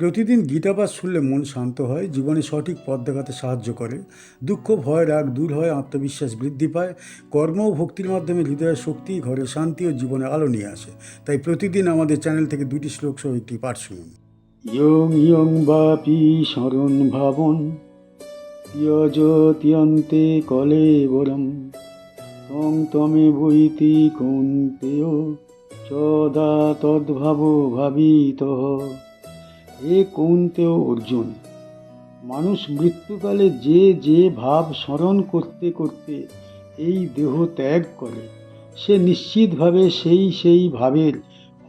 প্রতিদিন গীতাপাঠ শুনলে মন শান্ত হয়, জীবনে সঠিক পথ দেখাতে সাহায্য করে। দুঃখ, ভয়, রাগ দূর হয়, আত্মবিশ্বাস বৃদ্ধি পায়। কর্ম ও ভক্তির মাধ্যমে হৃদয়ের শক্তি, ঘরে শান্তি ও জীবনে আলো নিয়ে আসে। তাই প্রতিদিন আমাদের চ্যানেল থেকে 2টি শ্লোক সহ একটি পাঠ শুনুন। ইয়ং ইয়ং বাপি শরণ ভাবন ত্যজত্যন্তে কলেবরম তং তমে বৈতি কৌন্তেয় চদা তদ্ভাব ভাবিতঃ। হে কৌন্তেয় অর্জুন, মানুষ মৃত্যুকালে যে যে ভাব স্মরণ করতে করতে এই দেহ ত্যাগ করে, সে নিশ্চিতভাবে সেই ভাবের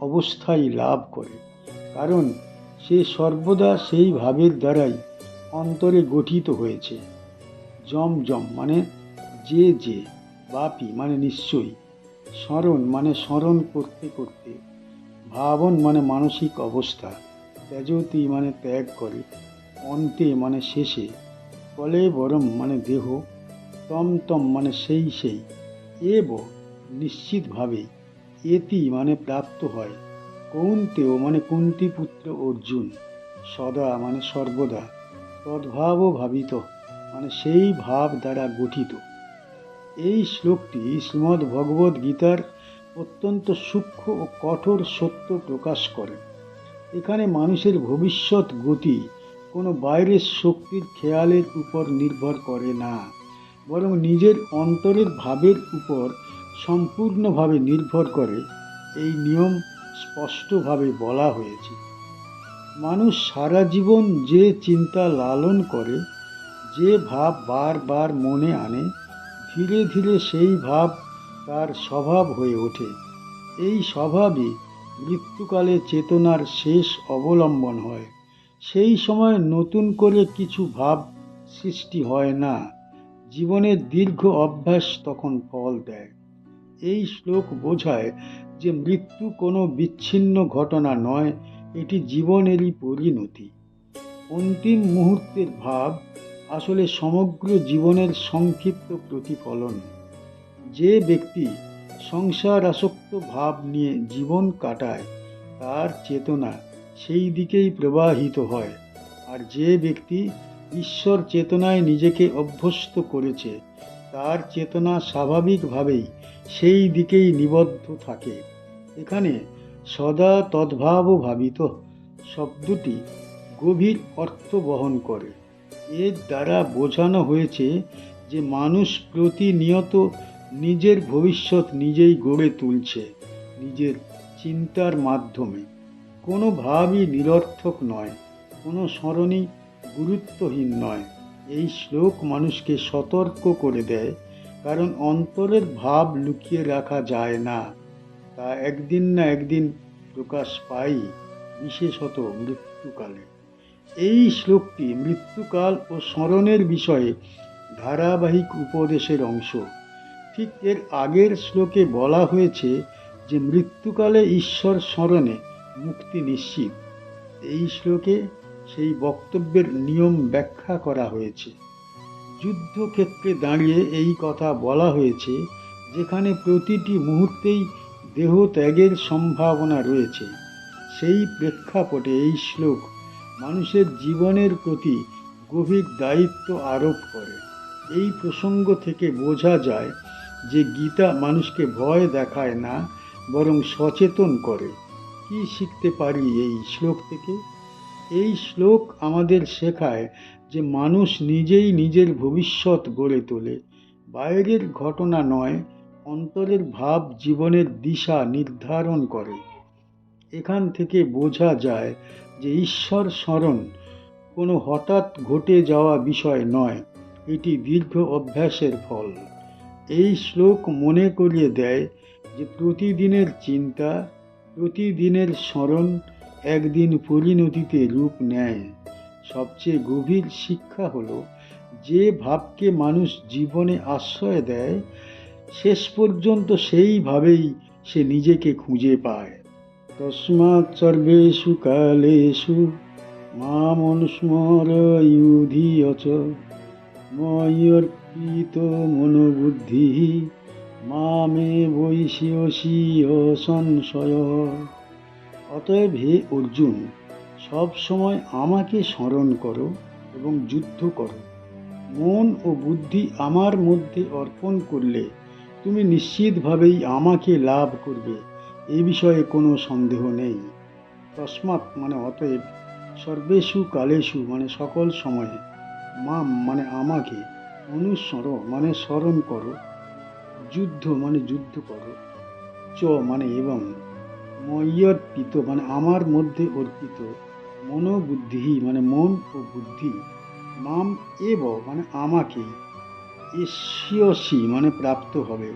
অবস্থাই লাভ করে। কারণ সে সর্বদা সেই ভাবের দ্বারাই অন্তরে গঠিত হয়েছে। জম জম মানে যে, বাপি মানে নিশ্চয়ই, স্মরণ মানে স্মরণ করতে করতে, ভাবন মানে মানসিক অবস্থা, ত্যাজতি মানে ত্যাগ করে, অন্তে মানে শেষে, কলেবরম মানে দেহ, তম তম মানে সেই, এব নিশ্চিতভাবে, এতি মানে প্রাপ্ত হয়, কৌন্তেয় মানে কুন্তিপুত্র অর্জুন, সদা মানে সর্বদা, তদ্ভাব ভাবিত মানে সেই ভাব দ্বারা গঠিত। এই শ্লোকটি শ্রীমদ্ ভগবদ্ গীতার অত্যন্ত সূক্ষ্ম ও কঠোর সত্য প্রকাশ করে। এখানে মানুষের ভবিষ্যৎ গতি কোনো বাইরের শক্তির খেয়ালের উপর নির্ভর করে না, বরং নিজের অন্তরের ভাবের উপর সম্পূর্ণভাবে নির্ভর করে। এই নিয়ম স্পষ্টভাবে বলা হয়েছে। মানুষ সারা জীবন যে চিন্তা লালন করে, যে ভাব বারবার মনে আনে, ধীরে ধীরে সেই ভাব তার স্বভাব হয়ে ওঠে। এই স্বভাবই মৃত্যুকালে চেতনার শেষ অবলম্বন হয়। সেই সময় নতুন করে কিছু ভাব সৃষ্টি হয় না। জীবনের দীর্ঘ অভ্যাস তখন ফল দেয়। এই শ্লোক বোঝায় যে মৃত্যু কোনো বিচ্ছিন্ন ঘটনা নয়, এটি জীবনেরই পরিণতি। অন্তিম মুহূর্তের ভাব আসলে সমগ্র জীবনের সংক্ষিপ্ত প্রতিফলন। যে ব্যক্তি সংসার আসক্ত ভাব নিয়ে জীবন কাটায়, তার চেতনা সেই দিকেই প্রবাহিত হয়। আর যে ব্যক্তি ঈশ্বর চেতনায় নিজেকে অভ্যস্ত করেছে, তার চেতনা স্বাভাবিকভাবেই সেই দিকেই নিবদ্ধ থাকে। এখানে সদা তদ্ভাব ভাবিত শব্দটি গভীর অর্থ বহন করে। এর দ্বারা বোঝানো হয়েছে যে মানুষ প্রতিনিয়ত নিজের ভবিষ্যৎ নিজেই গড়ে তুলছে, নিজের চিন্তার মাধ্যমে। কোনো ভাবই নিরর্থক নয়, কোনো স্মরণই গুরুত্বহীন নয়। এই শ্লোক মানুষকে সতর্ক করে দেয়, কারণ অন্তরের ভাব লুকিয়ে রাখা যায় না, তা একদিন না একদিন প্রকাশ পাই, বিশেষত মৃত্যুকালে। এই শ্লোকটি মৃত্যুকাল ও স্মরণের বিষয়ে ধারাবাহিক উপদেশের অংশ। ঠিক এর আগের শ্লোকে বলা হয়েছে যে মৃত্যুকালে ঈশ্বর স্মরণে মুক্তি নিশ্চিত। এই শ্লোকে সেই বক্তব্যের নিয়ম ব্যাখ্যা করা হয়েছে। যুদ্ধক্ষেত্রে দাঁড়িয়ে এই কথা বলা হয়েছে, যেখানে প্রতিটি মুহূর্তেই দেহ ত্যাগের সম্ভাবনা রয়েছে। সেই প্রেক্ষাপটে এই শ্লোক মানুষের জীবনের প্রতি গভীর দায়িত্ব আরোপ করে। এই প্রসঙ্গ থেকে বোঝা যায় যে গীতা মানুষকে ভয় দেখায় না, বরং সচেতন করে। কি শিখতে পারি এই শ্লোক থেকে? এই শ্লোক আমাদের শেখায় যে মানুষ নিজেই নিজের ভবিষ্যৎ গড়ে তোলে। বাইরের ঘটনা নয়, অন্তরের ভাব জীবনের দিশা নির্ধারণ করে। এখান থেকে বোঝা যায় যে ঈশ্বর স্মরণ কোনো হঠাৎ ঘটে যাওয়া বিষয় নয়, এটি দীর্ঘ অভ্যাসের ফল। এই শ্লোক মনে করিয়ে দেয় যে প্রতিদিনের চিন্তা, প্রতিদিনের স্মরণ একদিন পরিণতিতে রূপ নেয়। সবচেয়ে গভীর শিক্ষা হলো, যে ভাবকে মানুষ জীবনে আশ্রয় দেয়, শেষ পর্যন্ত সেইভাবেই সে নিজেকে খুঁজে পায়। তস্মাৎ সর্বেষু কালেষু মাম অনুস্মর ইউধিয়চ ময়্যর্পিত মনোবুদ্ধি মামে বৈষ্যসীয় সংশয়। অতএব হে অর্জুন, সব সময় আমাকে স্মরণ করো এবং যুদ্ধ করো। মন ও বুদ্ধি আমার মধ্যে অর্পণ করলে তুমি নিশ্চিতভাবেই আমাকে লাভ করবে, এ বিষয়ে কোনো সন্দেহ নেই। তস্মাৎ মানে অতএব, সর্বেষু কালেষু মানে সকল সময়ে, মাম মানে আমাকে, অনুসর মানে স্মরণ করো, যুদ্ধ মানে যুদ্ধ করো, চ মানে এবং, ময়্যর্পিত মানে আমার মধ্যে অর্পিত, মনোবুদ্ধি মানে মন ও বুদ্ধি, মাম এব মানে আমাকে, এষ্যসি মানে প্রাপ্ত হবে,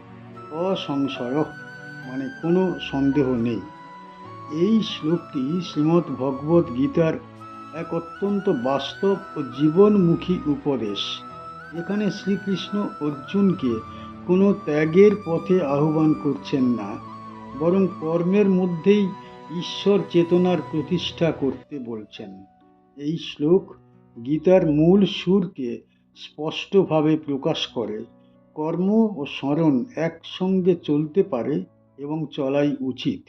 অসংশয় মানে কোনো সন্দেহ নেই। এই শ্লোকটি শ্রীমদ্ ভগবদ্ গীতার এক অত্যন্ত বাস্তব ও জীবনমুখী উপদেশ। এখানে শ্রীকৃষ্ণ অর্জুনকে কোনো ত্যাগের পথে আহ্বান করছেন না, বরং কর্মের মধ্যেই ঈশ্বর চেতনার প্রতিষ্ঠা করতে বলছেন। এই শ্লোক গীতার মূল সুরকে স্পষ্টভাবে প্রকাশ করে। কর্ম ও স্মরণ একসঙ্গে চলতে পারে এবং চলাই উচিত।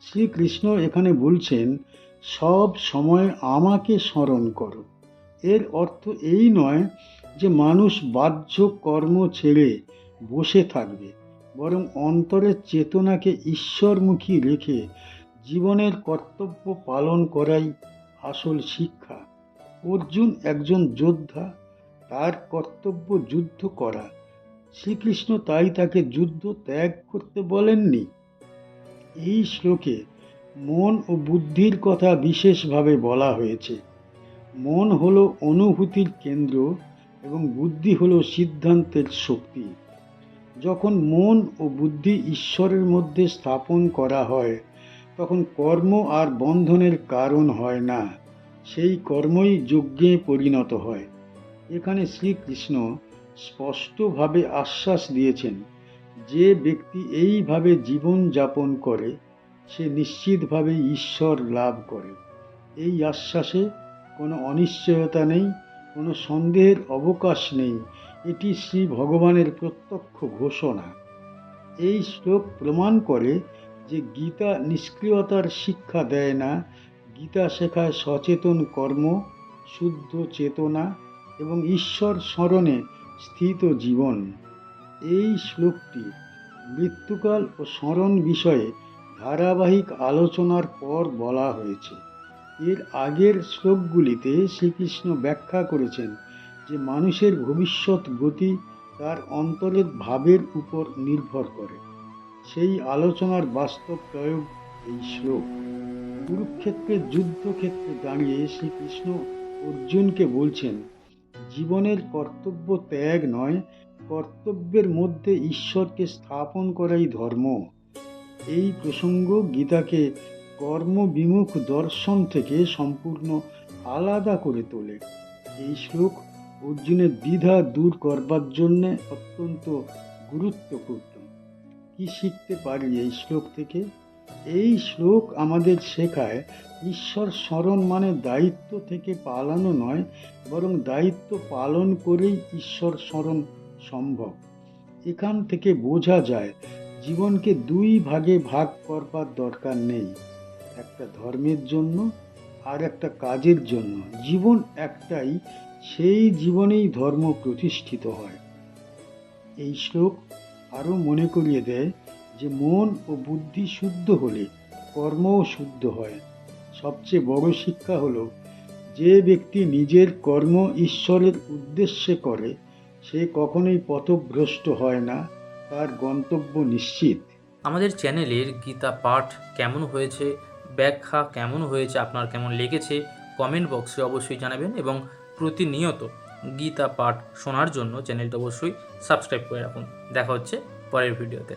শ্রীকৃষ্ণ এখানে বলছেন, সব সময় আমাকে স্মরণ করো। এর অর্থ এই নয় যে মানুষ বাহ্য কর্ম ছেড়ে বসে থাকবে, বরং অন্তরের চেতনাকে ঈশ্বরমুখী রেখে জীবনের কর্তব্য পালন করাই আসল শিক্ষা। অর্জুন একজন যোদ্ধা, তার কর্তব্য যুদ্ধ করা। শ্রীকৃষ্ণ তাই তাকে যুদ্ধ ত্যাগ করতে বলেননি। এই শ্লোকে মন ও বুদ্ধির কথা বিশেষভাবে বলা হয়েছে। মন হলো অনুভূতির কেন্দ্র এবং বুদ্ধি হলো সিদ্ধান্তের শক্তি। যখন মন ও বুদ্ধি ঈশ্বরের মধ্যে স্থাপন করা হয়, তখন কর্ম আর বন্ধনের কারণ হয় না, সেই কর্মই যজ্ঞে পরিণত হয়। এখানে শ্রীকৃষ্ণ স্পষ্টভাবে আশ্বাস দিয়েছেন, যে ব্যক্তি এইভাবে জীবন যাপন করে সে নিশ্চিতভাবে ঈশ্বর লাভ করে। এই আশ্বাসে কোনো অনিশ্চয়তা নেই, কোনো সন্দেহের অবকাশ নেই। এটি শ্রী ভগবানের প্রত্যক্ষ ঘোষণা। এই শ্লোক প্রমাণ করে যে গীতা নিষ্ক্রিয়তার শিক্ষা দেয় না, গীতা শেখায় সচেতন কর্ম, শুদ্ধ চেতনা এবং ঈশ্বর স্মরণে স্থিত জীবন। এই শ্লোকটি মৃত্যুকাল ও স্মরণ বিষয়ে ধারাবাহিক আলোচনার পর বলা হয়েছে। এর আগের শ্লোকগুলিতে শ্রীকৃষ্ণ ব্যাখ্যা করেছেন যে মানুষের ভবিষ্যৎ গতি তার অন্তরের ভাবের উপর নির্ভর করে। সেই আলোচনার বাস্তব প্রয়োগ এই শ্লোক। কুরুক্ষেত্রের যুদ্ধক্ষেত্রে দাঁড়িয়ে শ্রীকৃষ্ণ অর্জুনকে বলছেন, জীবনের কর্তব্য ত্যাগ নয়, কর্তব্যের মধ্যে ঈশ্বরকে স্থাপন করাই ধর্ম। এই প্রসঙ্গ গীতাকে কর্মবিমুখ দর্শন থেকে সম্পূর্ণ আলাদা করে তোলে। এই শ্লোক অর্জুনের দ্বিধা দূর করবার জন্য অত্যন্ত গুরুত্বপূর্ণ। কি শিখতে পারি এই শ্লোক থেকে? এই শ্লোক আমাদের শেখায়, ঈশ্বর স্মরণ মানে দায়িত্ব থেকে পালানো নয়, বরং দায়িত্ব পালন করেই ঈশ্বর স্মরণ সম্ভব। এখান থেকে বোঝা যায় জীবনকে দুই ভাগে ভাগ করবার দরকার নেই, একটা ধর্মের জন্য আর একটা কাজের জন্য। জীবন একটাই, সেই জীবনেই ধর্ম প্রতিষ্ঠিত হয়। এই শ্লোক আরও মনে করিয়ে দেয় যে মন ও বুদ্ধি শুদ্ধ হলে কর্মও শুদ্ধ হয়। সবচেয়ে বড় শিক্ষা হলো, যে ব্যক্তি নিজের কর্ম ঈশ্বরের উদ্দেশ্যে করে সে কখনোই পথভ্রষ্ট হয় না, তার গন্তব্য নিশ্চিত। আমাদের চ্যানেলের গীতা পাঠ কেমন হয়েছে, ব্যাখ্যা কেমন হয়েছে, আপনার কেমন লেগেছে কমেন্ট বক্সে অবশ্যই জানাবেন, এবং প্রতিনিয়ত গীতা পাঠ শোনার জন্য চ্যানেলটা অবশ্যই সাবস্ক্রাইব করে রাখুন। দেখা হচ্ছে পরের ভিডিওতে।